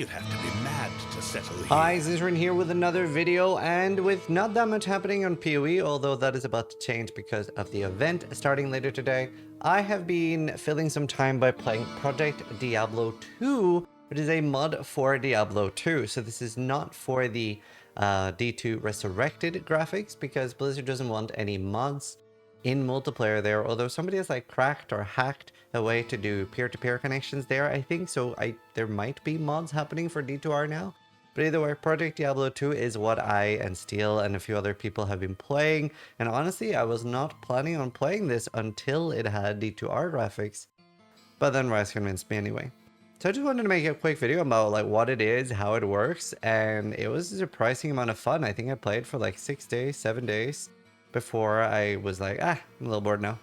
You'd have to be mad to settle here. Hi, Zizaran here with another video, and with not that much happening on PoE, although that is about to change because of the event starting later today. I have been filling some time by playing Project Diablo 2, which is a mod for Diablo 2. So this is not for the D2 Resurrected graphics, because Blizzard doesn't want any mods in multiplayer there, although somebody has like cracked or hacked a way to do peer-to-peer connections there, I think. So there might be mods happening for D2R now. But either way, Project Diablo 2 is what I and Steel and a few other people have been playing. And honestly, I was not planning on playing this until it had D2R graphics. But then Rise convinced me anyway. So I just wanted to make a quick video about like what it is, how it works, and it was a surprising amount of fun. I think I played for like 6 days, 7 days before I was like, I'm a little bored now.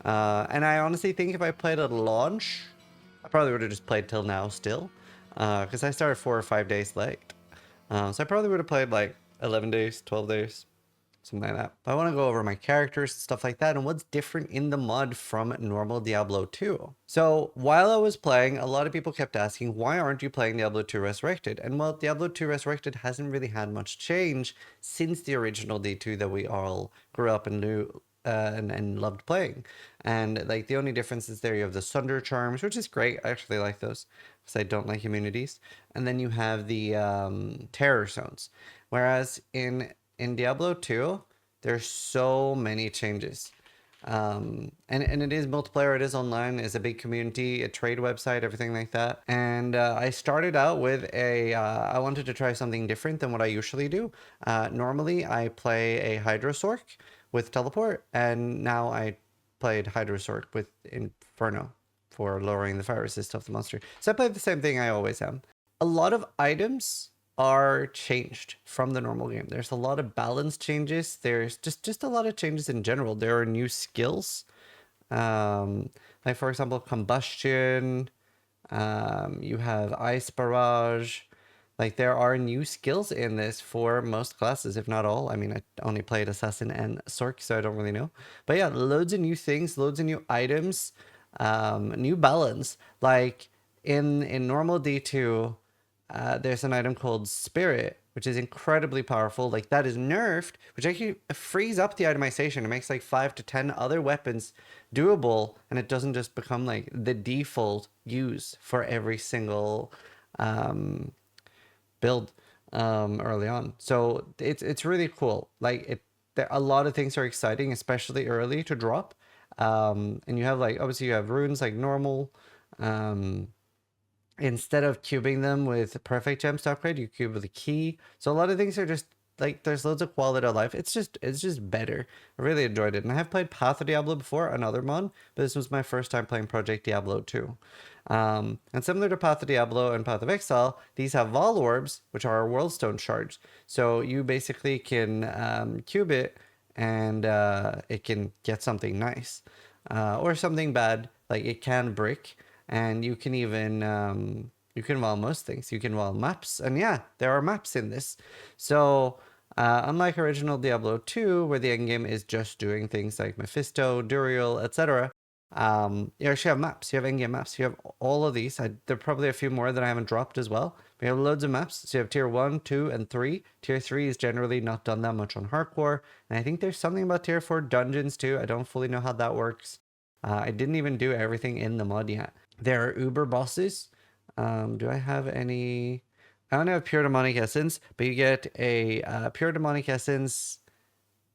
And I honestly think if I played at launch, I probably would have just played till now still. Because I started 4 or 5 days late. So I probably would have played like 11 days, 12 days, something like that. But I want to go over my characters and stuff like that and what's different in the mod from normal Diablo 2. So while I was playing, a lot of people kept asking, why aren't you playing Diablo 2 Resurrected? And well, Diablo 2 Resurrected hasn't really had much change since the original D2 that we all grew up and knew and loved playing. And like the only difference is there you have the Sunder Charms, which is great. I actually like those because I don't like immunities. And then you have the Terror Zones. Whereas in Diablo 2, there's so many changes. And it is multiplayer, it is online, it's a big community, a trade website, everything like that. And I started out with I wanted to try something different than what I usually do. Normally I play a Hydrosorc with teleport, and now I played Hydrosorc with Inferno for lowering the fire resist of the monster. So I played the same thing I always am. A lot of items are changed from the normal game. There's a lot of balance changes. There's just a lot of changes in general. There are new skills, like for example combustion. You have ice barrage. Like there are new skills in this for most classes, if not all. I mean, I only played assassin and sorc, so I don't really know. But yeah, loads of new things, loads of new items, new balance. Like in normal D2, there's an item called Spirit, which is incredibly powerful. Like that is nerfed, which actually frees up the itemization. It makes like 5 to 10 other weapons doable, and it doesn't just become like the default use for every single build early on. So it's really cool. Like a lot of things are exciting, especially early to drop. And you have like, obviously you have runes like normal. Instead of cubing them with perfect gems to upgrade, you cube with a key. So a lot of things are just like, there's loads of quality of life. It's just better. I really enjoyed it. And I have played Path of Diablo before, another mod, but this was my first time playing Project Diablo 2. And similar to Path of Diablo and Path of Exile, these have Vol Orbs, which are Worldstone shards. So you basically can cube it and it can get something nice. Or something bad, like it can brick. And you can even you can wall most things. You can wall maps, and yeah, there are maps in this. So unlike original Diablo 2, where the endgame is just doing things like Mephisto, Duriel, etc., you actually have maps. You have endgame maps. You have all of these. There are probably a few more that I haven't dropped as well. We have loads of maps. So you have tier 1, 2, and 3. Tier 3 is generally not done that much on hardcore, and I think there's something about tier 4 dungeons too. I don't fully know how that works. I didn't even do everything in the mod yet. There are Uber bosses. Do I have any? I don't have pure demonic essence, but you get a pure demonic essence,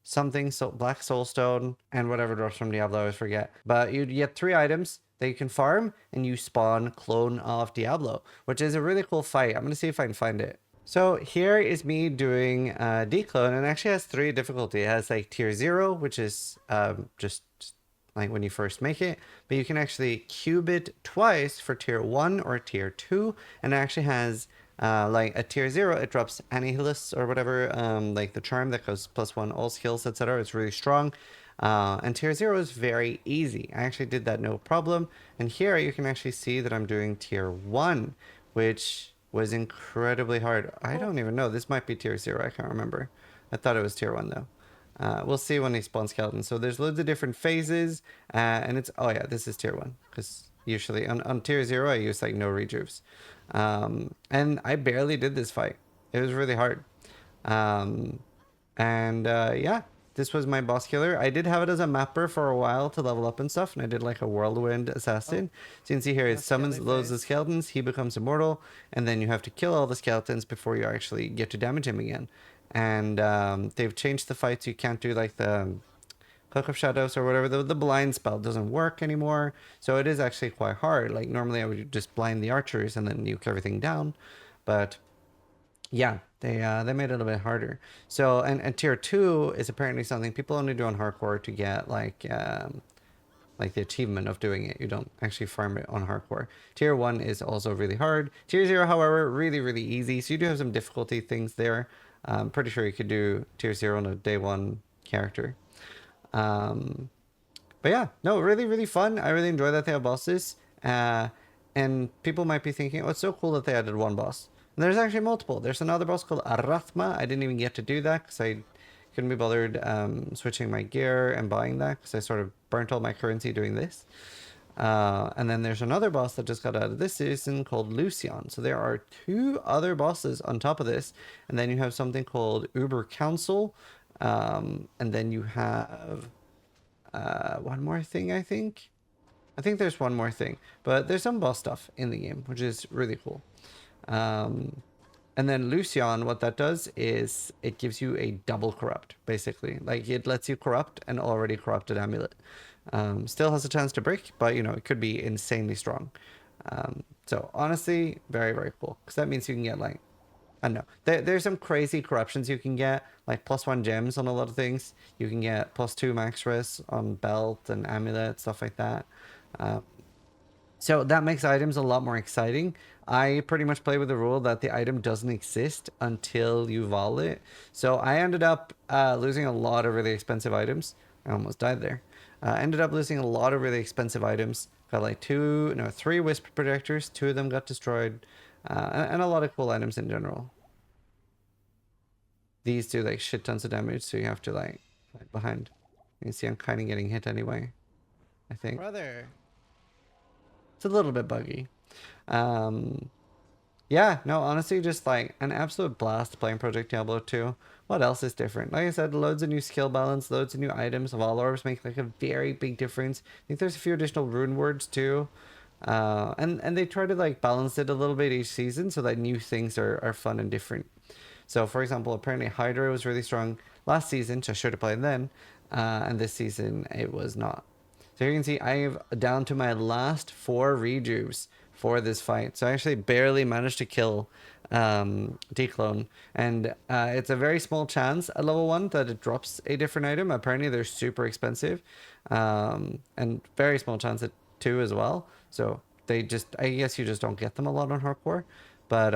something, so black soulstone, and whatever drops from Diablo, I always forget. But you get 3 items that you can farm, and you spawn clone of Diablo, which is a really cool fight. I'm gonna see if I can find it. So here is me doing declone, and it actually has 3 difficulty. It has like tier 0, which is just like when you first make it, but you can actually cube it twice for tier 1 or tier 2, and it actually has like a tier 0, it drops Annihilus or whatever, like the charm that goes +1 all skills, etc. It's really strong. And tier 0 is very easy. I actually did that no problem. And here you can actually see that I'm doing tier 1, which was incredibly hard. I don't even know. This might be tier 0. I can't remember. I thought it was tier 1 though. We'll see when he spawns skeletons. So there's loads of different phases, and it's, oh yeah, this is tier 1, because usually. On tier 0, I use like no rejuves. And I barely did this fight. It was really hard. Um, yeah, this was my boss killer. I did have it as a mapper for a while to level up and stuff, and I did like a whirlwind assassin. So you can see here, it summons loads of skeletons, he becomes immortal, and then you have to kill all the skeletons before you actually get to damage him again. And they've changed the fights. You can't do like the Cloak of Shadows or whatever. The blind spell doesn't work anymore, so it is actually quite hard. Like normally I would just blind the archers and then nuke everything down, but yeah, they made it a bit harder. So and tier 2 is apparently something people only do on hardcore to get like the achievement of doing it. You don't actually farm it on hardcore. Tier 1 is also really hard. Tier 0, however, really easy. So you do have some difficulty things there. I'm pretty sure you could do tier 0 on a day 1 character. But yeah, no, really fun. I really enjoy that they have bosses. And people might be thinking, oh, it's so cool that they added one boss. And there's actually multiple. There's another boss called Arathma. I didn't even get to do that because I couldn't be bothered switching my gear and buying that because I sort of burnt all my currency doing this. And then there's another boss that just got out of this season called Lucian. So there are 2 other bosses on top of this. And then you have something called Uber Council. And then you have one more thing, I think. I think there's one more thing. But there's some boss stuff in the game, which is really cool. And then Lucian, what that does is it gives you a double corrupt, basically. Like it lets you corrupt an already corrupted amulet. Still has a chance to break, but you know, it could be insanely strong. So honestly, very cool. Because that means you can get like, I don't know. There's some crazy corruptions you can get, like +1 gems on a lot of things. You can get +2 max res on belt and amulet, stuff like that. So that makes items a lot more exciting. I pretty much play with the rule that the item doesn't exist until you vol it. So I ended up losing a lot of really expensive items. I almost died there. Ended up losing a lot of really expensive items. Got like 3 wisp projectors. 2 of them got destroyed. And a lot of cool items in general. These do like shit tons of damage, so you have to like fight behind. You can see I'm kind of getting hit anyway, I think. Brother. It's a little bit buggy. Yeah, no, honestly, just like an absolute blast playing Project Diablo 2. What else is different? Like I said, loads of new skill balance, loads of new items. Wall orbs make like a very big difference. I think there's a few additional rune words too. And they try to like balance it a little bit each season so that new things are fun and different. So for example, apparently Hydra was really strong last season, so I should have played then. And this season it was not. So you can see I have down to my last 4 rejuves for this fight. So I actually barely managed to kill Declone. And it's a very small chance at level 1 that it drops a different item. Apparently they're super expensive. And very small chance at 2 as well. So they just, I guess you just don't get them a lot on hardcore. But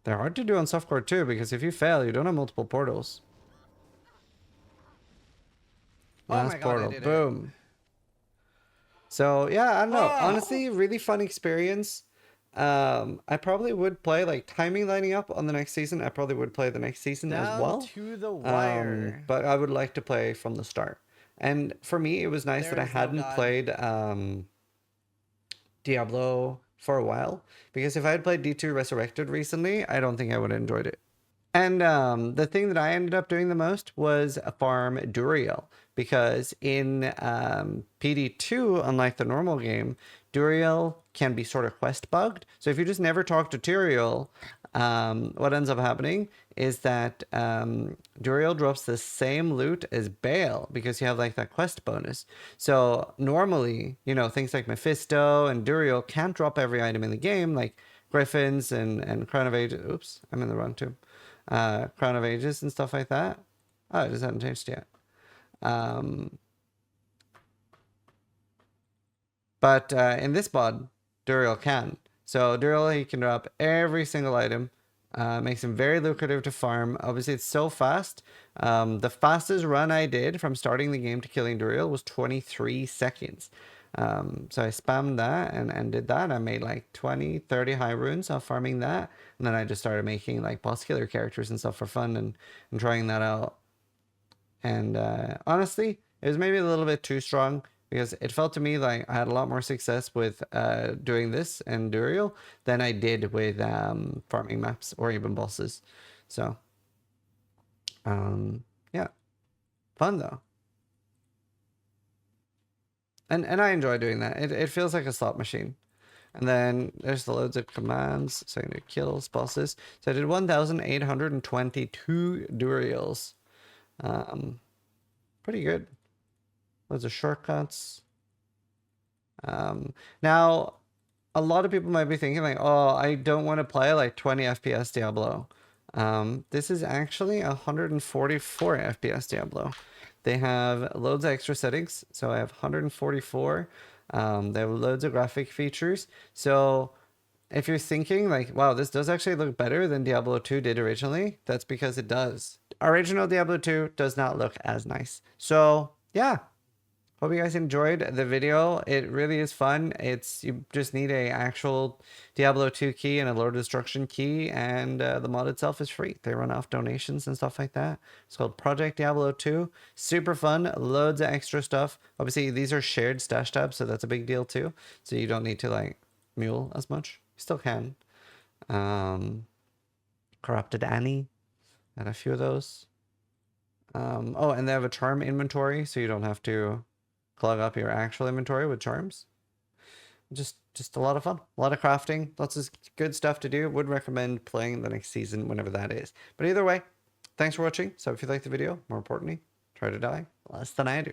they're hard to do on softcore too, because if you fail, you don't have multiple portals. Last portal, boom. So yeah, I don't know. Honestly, really fun experience. I probably would play like timing lining up on the next season. I probably would play the next season as well. To the wire. But I would like to play from the start. And for me, it was nice that I hadn't played Diablo for a while, because if I had played D2 Resurrected recently, I don't think I would have enjoyed it. And the thing that I ended up doing the most was farm Duriel, because in PD2, unlike the normal game, Duriel can be sort of quest bugged. So if you just never talk to Turiel, what ends up happening is that Duriel drops the same loot as Bale, because you have like that quest bonus. So normally, you know, things like Mephisto and Duriel can't drop every item in the game, like Griffins and Crown of Ages. Oops, I'm in the wrong tomb. Crown of Ages and stuff like that. Oh, it just hasn't changed yet. But in this mod, Duriel can. So Duriel, he can drop every single item. Makes him very lucrative to farm. Obviously, it's so fast. The fastest run I did from starting the game to killing Duriel was 23 seconds. So I spammed that and did that. I made like 20, 30 high runes off farming that. And then I just started making like boss killer characters and stuff for fun and trying that out. And honestly, it was maybe a little bit too strong, because it felt to me like I had a lot more success with doing this and Duriel than I did with farming maps or even bosses. So, yeah, fun though. And I enjoy doing that. It feels like a slot machine. And then there's the loads of commands. So I'm going to kill bosses. So I did 1,822 Duriels. Pretty good. Loads of shortcuts. Now, a lot of people might be thinking like, oh, I don't want to play like 20 FPS Diablo. This is actually 144 FPS Diablo. They have loads of extra settings. So I have 144. They have loads of graphic features. So if you're thinking like, wow, this does actually look better than Diablo 2 did originally, that's because it does. Original Diablo 2 does not look as nice. So yeah, hope you guys enjoyed the video. It really is fun. You just need a actual Diablo 2 key and a Lord of Destruction key, and the mod itself is free. They run off donations and stuff like that. It's called Project Diablo 2. Super fun. Loads of extra stuff. Obviously, these are shared stash tabs, so that's a big deal too. So you don't need to like mule as much. You still can. Corrupted Annie. And a few of those. Oh, and they have a charm inventory, so you don't have to clog up your actual inventory with charms. Just a lot of fun, a lot of crafting, lots of good stuff to do. Would recommend playing the next season whenever that is. But either way, thanks for watching. So if you liked the video, more importantly, try to die less than I do.